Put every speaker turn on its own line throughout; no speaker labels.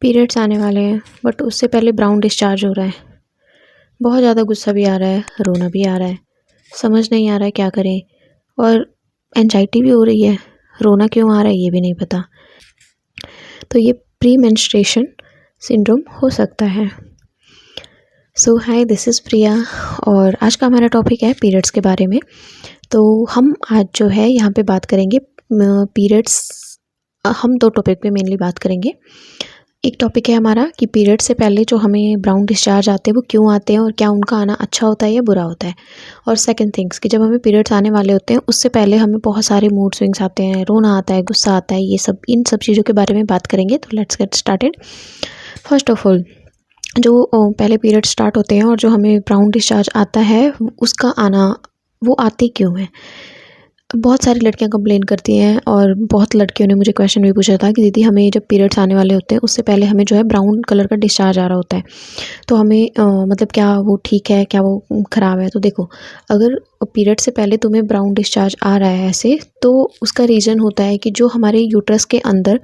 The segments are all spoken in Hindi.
पीरियड्स आने वाले हैं बट उससे पहले ब्राउन डिस्चार्ज हो रहा है। बहुत ज़्यादा गुस्सा भी आ रहा है, रोना भी आ रहा है, समझ नहीं आ रहा है क्या करें, और एंजाइटी भी हो रही है। रोना क्यों आ रहा है ये भी नहीं पता। तो ये प्री मेंस्ट्रुएशन सिंड्रोम हो सकता है। सो हाय, दिस इज़ प्रिया और आज का हमारा टॉपिक है पीरियड्स के बारे में। तो हम आज जो है यहाँ पे बात करेंगे पीरियड्स। हम दो टॉपिक पे मेनली बात करेंगे। एक टॉपिक है हमारा कि पीरियड से पहले जो हमें ब्राउन डिस्चार्ज आते हैं वो क्यों आते हैं और क्या उनका आना अच्छा होता है या बुरा होता है। और सेकंड थिंग्स कि जब हमें पीरियड्स आने वाले होते हैं उससे पहले हमें बहुत सारे मूड स्विंग्स आते हैं, रोना आता है, गुस्सा आता है, ये सब इन सब चीज़ों के बारे में बात करेंगे। तो let's get started. First of all, जो पहले पीरियड स्टार्ट होते हैं और जो हमें ब्राउन डिस्चार्ज आता है उसका आना, वो आते क्यों है। बहुत सारी लड़कियां कंप्लेन करती हैं और बहुत लड़कियों ने मुझे क्वेश्चन भी पूछा था कि दीदी हमें जब पीरियड्स आने वाले होते हैं उससे पहले हमें जो है ब्राउन कलर का डिस्चार्ज आ रहा होता है, तो हमें मतलब क्या वो ठीक है, क्या वो ख़राब है। तो देखो, अगर पीरियड से पहले तुम्हें ब्राउन डिस्चार्ज आ रहा है ऐसे, तो उसका रीज़न होता है कि जो हमारे यूट्रस के अंदर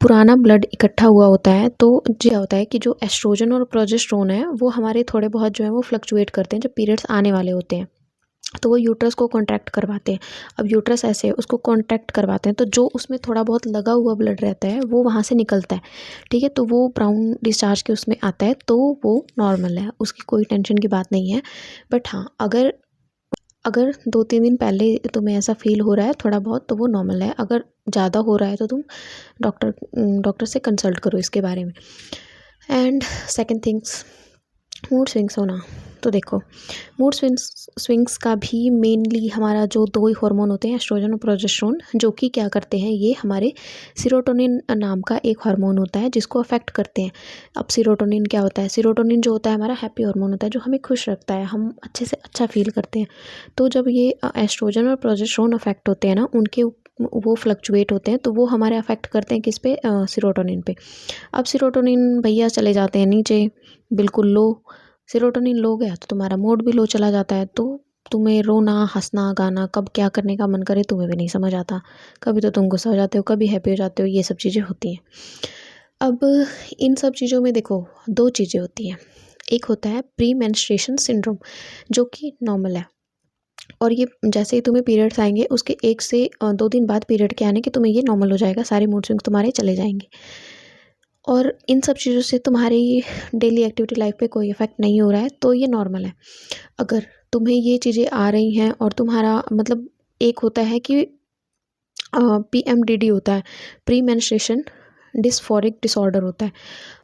पुराना ब्लड इकट्ठा हुआ होता है। तो क्या होता है कि जो एस्ट्रोजन और प्रोजेस्टेरोन है वो हमारे थोड़े बहुत जो है वो फ्लक्चुएट करते हैं जब पीरियड्स आने वाले होते हैं। तो वो यूट्रस को कॉन्ट्रैक्ट करवाते हैं। अब यूट्रस ऐसे है, उसको कॉन्ट्रैक्ट करवाते हैं तो जो उसमें थोड़ा बहुत लगा हुआ ब्लड रहता है वो वहाँ से निकलता है। ठीक है, तो वो ब्राउन डिस्चार्ज के उसमें आता है, तो वो नॉर्मल है, उसकी कोई टेंशन की बात नहीं है। बट हाँ, अगर अगर 2-3 दिन पहले तुम्हें ऐसा फील हो रहा है थोड़ा बहुत, तो वो नॉर्मल है। अगर ज़्यादा हो रहा है तो तुम डॉक्टर से कंसल्ट करो इसके बारे में। And second things, mood swings होना। तो देखो, मूड स्विंग्स का भी मेनली हमारा जो दो ही हार्मोन होते हैं, एस्ट्रोजन और प्रोजेस्टेरोन, जो कि क्या करते हैं, ये हमारे सीरोटोनिन नाम का एक हार्मोन होता है जिसको अफेक्ट करते हैं। अब सीरोटोनिन क्या होता है? सीरोटोनिन जो होता है हमारा हैप्पी हार्मोन होता है, जो हमें खुश रखता है, हम अच्छे से अच्छा फील करते हैं। तो जब ये एस्ट्रोजन और प्रोजेस्टेरोन अफेक्ट होते हैं ना, उनके वो फ्लक्चुएट होते हैं, तो वो हमारे अफेक्ट करते हैं किस पे? सीरोटोनिन पे। अब सीरोटोनिन भैया चले जाते हैं नीचे, बिल्कुल लो। सीरोटोनिन लो गया तो तुम्हारा मूड भी लो चला जाता है, तो तुम्हें रोना, हंसना, गाना, कब क्या करने का मन करे तुम्हें भी नहीं समझ आता। कभी तो तुम गुस्सा हो जाते हो, कभी हैप्पी हो जाते हो, ये सब चीज़ें होती हैं। अब इन सब चीज़ों में देखो, दो चीज़ें होती हैं। एक होता है प्री मेंस्ट्रुएशन सिंड्रोम, जो कि नॉर्मल है, और ये जैसे ही तुम्हें पीरियड्स आएंगे उसके 1 से 2 दिन बाद पीरियड के आने के तुम्हें ये नॉर्मल हो जाएगा, सारे मूड स्विंग्स तुम्हारे चले जाएंगे। और इन सब चीज़ों से तुम्हारी डेली एक्टिविटी लाइफ पे कोई इफ़ेक्ट नहीं हो रहा है, तो ये नॉर्मल है। अगर तुम्हें ये चीज़ें आ रही हैं और तुम्हारा मतलब, एक होता है कि पीएमडीडी होता है, प्री मेंस्ट्रुएशन डिस्फोरिक डिसऑर्डर होता है।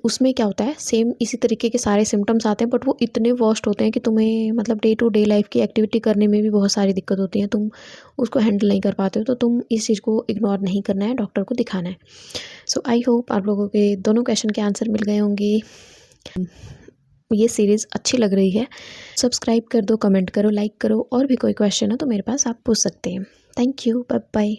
उसमें क्या होता है, सेम इसी तरीके के सारे सिम्टम्स आते हैं, बट वो इतने वर्स्ट होते हैं कि तुम्हें मतलब डे टू डे लाइफ की एक्टिविटी करने में भी बहुत सारी दिक्कत होती है, तुम उसको हैंडल नहीं कर पाते हो। तो तुम इस चीज़ को इग्नोर नहीं करना है, डॉक्टर को दिखाना है। सो आई होप आप लोगों के दोनों क्वेश्चन के आंसर मिल गए होंगे। ये सीरीज़ अच्छी लग रही है, सब्सक्राइब कर दो, कमेंट करो, लाइक करो, और भी कोई क्वेश्चन है तो मेरे पास आप पूछ सकते हैं। Thank you, bye bye.